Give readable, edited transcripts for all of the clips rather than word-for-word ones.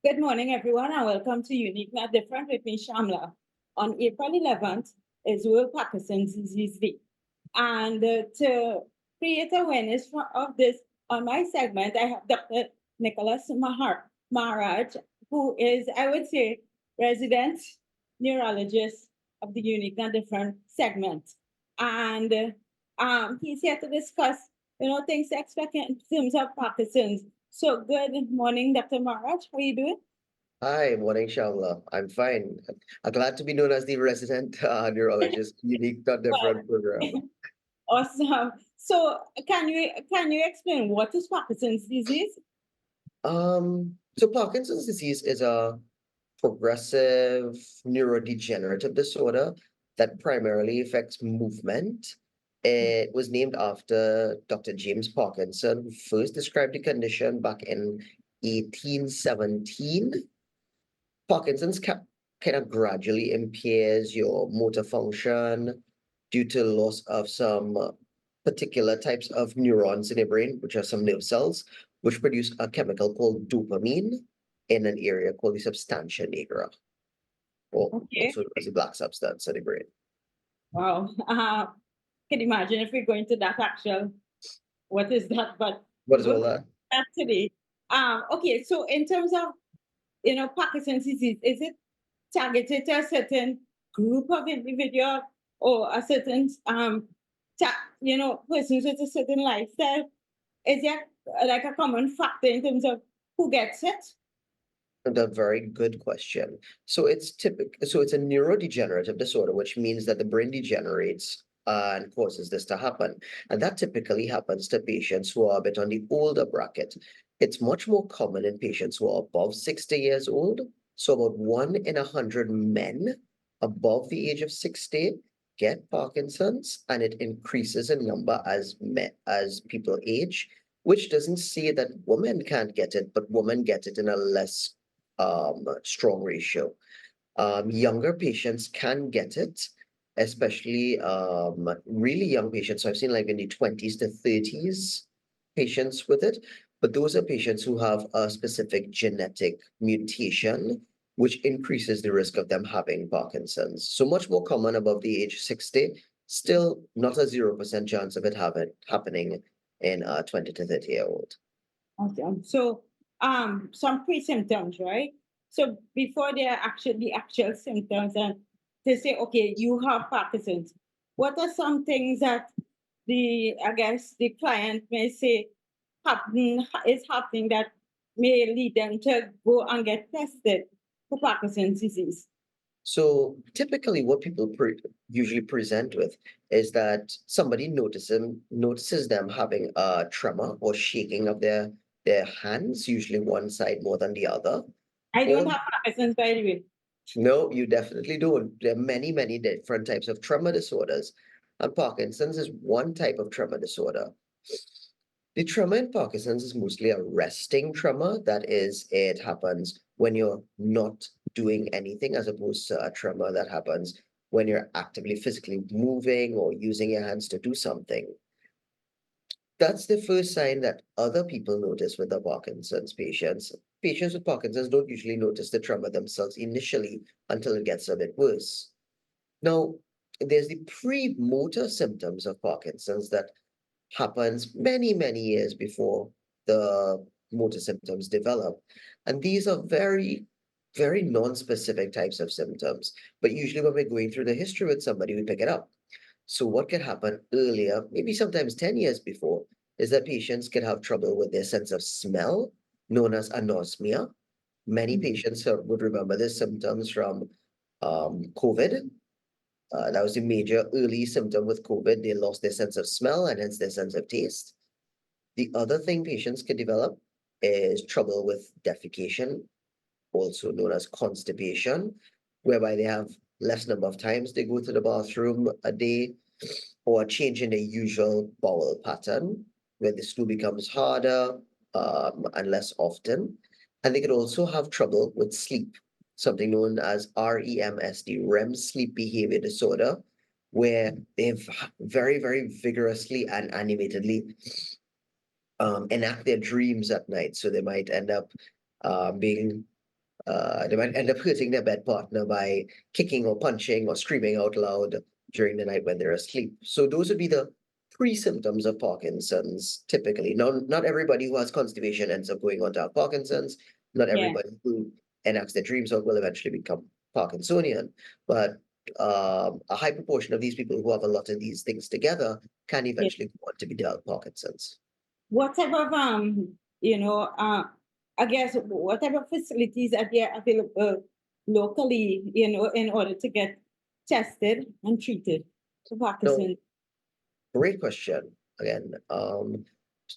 Good morning, everyone, and welcome to Unique Not Different with me, Shamla. On April 11th is World Parkinsons Disease Day. And to create awareness of this, on my segment, I have Dr. Nicholas Maraj, who is, I would say, resident neurologist of the Unique Not Different segment. And he's here to discuss, things to expect in terms of Parkinson's. So good morning, Dr. Maraj. How are you doing? Hi, morning, Shamla. I'm fine. I'm glad to be known as the resident neurologist, unique, not different program. Awesome. So can you explain what is Parkinson's disease? So Parkinson's disease is a progressive neurodegenerative disorder that primarily affects movement. It was named after Dr. James Parkinson, who first described the condition back in 1817. Parkinson's kind of gradually impairs your motor function due to loss of some particular types of neurons in your brain, which are some nerve cells, which produce a chemical called dopamine in an area called the substantia nigra, or Okay. also known as the black substance in the brain. Wow. Can imagine if we go into that actual what is that? But What is we'll all go that? back today. Okay, so in terms of Parkinson's disease, is it targeted to a certain group of individual or a certain persons with a certain lifestyle? Is there like a common factor in terms of who gets it? And a very good question. So it's a neurodegenerative disorder, which means that the brain degenerates and causes this to happen. And that typically happens to patients who are a bit on the older bracket. It's much more common in patients who are above 60 years old. So about 1 in 100 men above the age of 60 get Parkinson's, and it increases in number as people age, which doesn't say that women can't get it, but women get it in a less strong ratio. Younger patients can get it, especially really young patients. So I've seen like in the 20s to 30s patients with it, but those are patients who have a specific genetic mutation, which increases the risk of them having Parkinson's. So much more common above the age of 60, still not a 0% chance of it happening in a 20 to 30-year-old. Awesome. So, some pre-symptoms, right? So before the actual symptoms, and they say, okay, you have Parkinson's. What are some things that I guess the client may say is happening that may lead them to go and get tested for Parkinson's disease? So typically, what people usually present with is that somebody notices them having a tremor or shaking of their hands, usually one side more than the other. I don't Or have Parkinson's, by the way. no, you definitely don't. There are many, many different types of tremor disorders, and Parkinson's is one type of tremor disorder. The tremor in Parkinson's is mostly a resting tremor. That is, it happens when you're not doing anything, as opposed to a tremor that happens when you're actively physically moving or using your hands to do something. That's the first sign that other people notice with the Parkinson's patients. Patients with Parkinson's don't usually notice the tremor themselves initially until it gets a bit worse. Now, there's the premotor symptoms of Parkinson's that happens many, many years before the motor symptoms develop. And these are very, very non-specific types of symptoms. But usually when we're going through the history with somebody, we pick it up. So what could happen earlier, maybe sometimes 10 years before, is that patients could have trouble with their sense of smell, known as anosmia. Many patients would remember the symptoms from COVID. That was a major early symptom with COVID. They lost their sense of smell and hence their sense of taste. The other thing patients can develop is trouble with defecation, also known as constipation, whereby they have less number of times they go to the bathroom a day, or a change in their usual bowel pattern, where the stool becomes harder and less often. And they could also have trouble with sleep, something known as REMSD, REM sleep behavior disorder, where they've very, very vigorously and animatedly enact their dreams at night. So they might end up being They might end up hurting their bed partner by kicking or punching or screaming out loud during the night when they're asleep. So those would be the pre-symptoms of Parkinson's typically. Now, not everybody who has constipation ends up going on to have Parkinson's. Not Yeah, everybody who enacts their dreams out will eventually become Parkinsonian. But a high proportion of these people who have a lot of these things together can yeah. eventually go on to be develop Parkinson's. What type of I guess what type of facilities are there available locally, in order to get tested and treated for No, Parkinson's? great question. Again,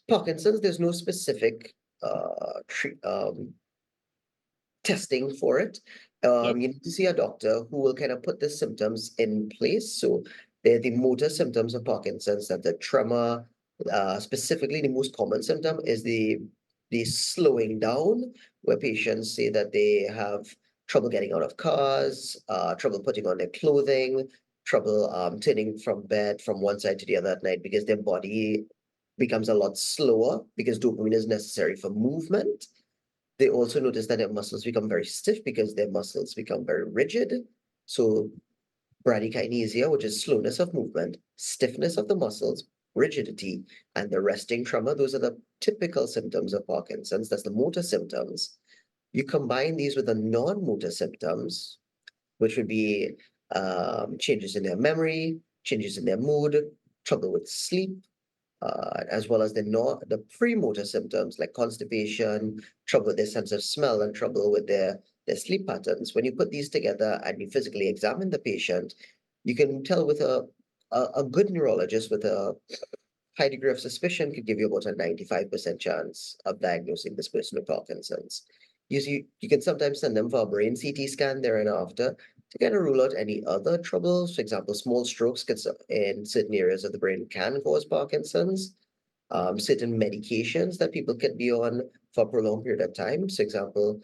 Parkinson's, there's no specific testing for it. Yeah, You need to see a doctor who will kind of put the symptoms in place. So they're the motor symptoms of Parkinson's, that the tremor, specifically the most common symptom is the slowing down, where patients say that they have trouble getting out of cars, trouble putting on their clothing, trouble turning from bed from one side to the other at night because their body becomes a lot slower because dopamine is necessary for movement. They also notice that their muscles become very stiff because their muscles become very rigid. So bradykinesia, which is slowness of movement, stiffness of the muscles, rigidity, and the resting tremor, those are the typical symptoms of Parkinson's. That's the motor symptoms. You combine these with the non-motor symptoms, which would be changes in their memory, changes in their mood, trouble with sleep, as well as the premotor symptoms like constipation, trouble with their sense of smell, and trouble with their sleep patterns. When you put these together and you physically examine the patient, you can tell with a good neurologist with a high degree of suspicion could give you about a 95% chance of diagnosing this person with Parkinson's. You can sometimes send them for a brain CT scan there and after to kind of rule out any other troubles. For example, small strokes in certain areas of the brain can cause Parkinson's. Certain medications that people can be on for a prolonged period of time. For example,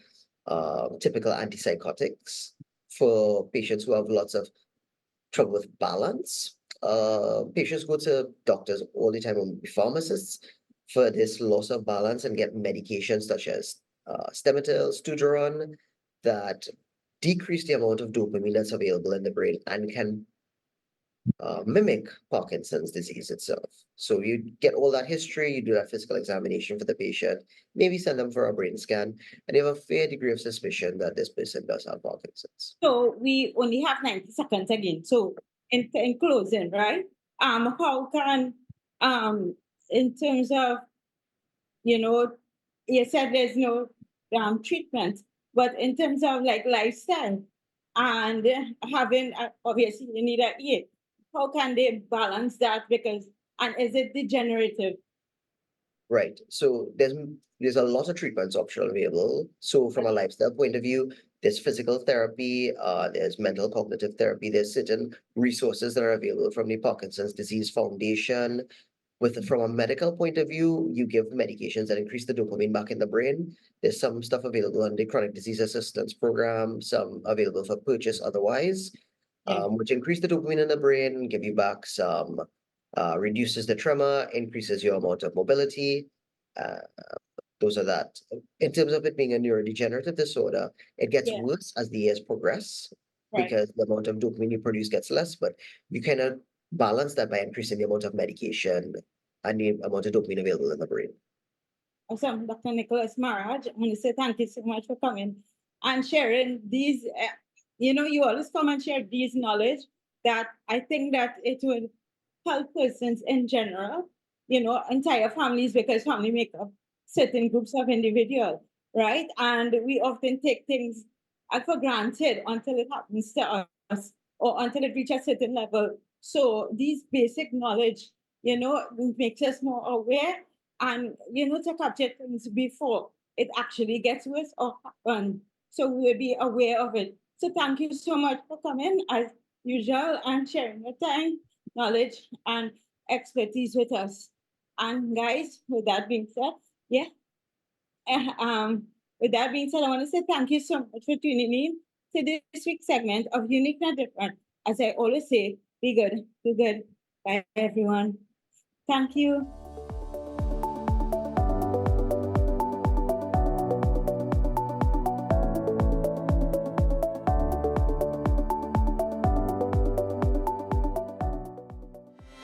typical antipsychotics for patients who have lots of trouble with balance. Patients go to doctors all the time, or pharmacists, for this loss of balance and get medications such as Stemetil, Stugeron, that decrease the amount of dopamine that's available in the brain and can mimic Parkinson's disease itself. So you get all that history, you do that physical examination for the patient, maybe send them for a brain scan, and you have a fair degree of suspicion that this person does have Parkinson's. So we only have 90 seconds again. So in closing, right? How can in terms of, you know, you said there's no treatment, but in terms of like lifestyle and having, obviously you need to eat. How can they balance that? Because, and is it degenerative? Right. So there's a lot of treatments optional available. So from a lifestyle point of view, there's physical therapy, there's mental cognitive therapy, there's certain resources that are available from the Parkinson's Disease Foundation. From a medical point of view, you give medications that increase the dopamine back in the brain. There's some stuff available on the Chronic Disease Assistance Program, some available for purchase otherwise, Yeah. which increase the dopamine in the brain, give you back some, reduces the tremor, increases your amount of mobility. Uh, those are that. In terms of it being a neurodegenerative disorder, it gets Yeah. worse as the years progress Right. because the amount of dopamine you produce gets less, but you cannot balance that by increasing the amount of medication and the amount of dopamine available in the brain. Awesome, Dr. Nicholas Maraj. I want to say thank you so much for coming and sharing these. You always come and share these knowledge that I think that it will help persons in general, entire families, because family make up certain groups of individuals, right? And we often take things for granted until it happens to us or until it reaches a certain level. So these basic knowledge, makes us more aware and to capture things before it actually gets worse or happen, so we'll be aware of it. So thank you so much for coming as usual and sharing your time, knowledge, and expertise with us. And guys, with that being said, yeah, eh, um with that being said, I want to say thank you so much for tuning in to this week's segment of Unique and Different. As I always say, be good, do good. Bye everyone. Thank you.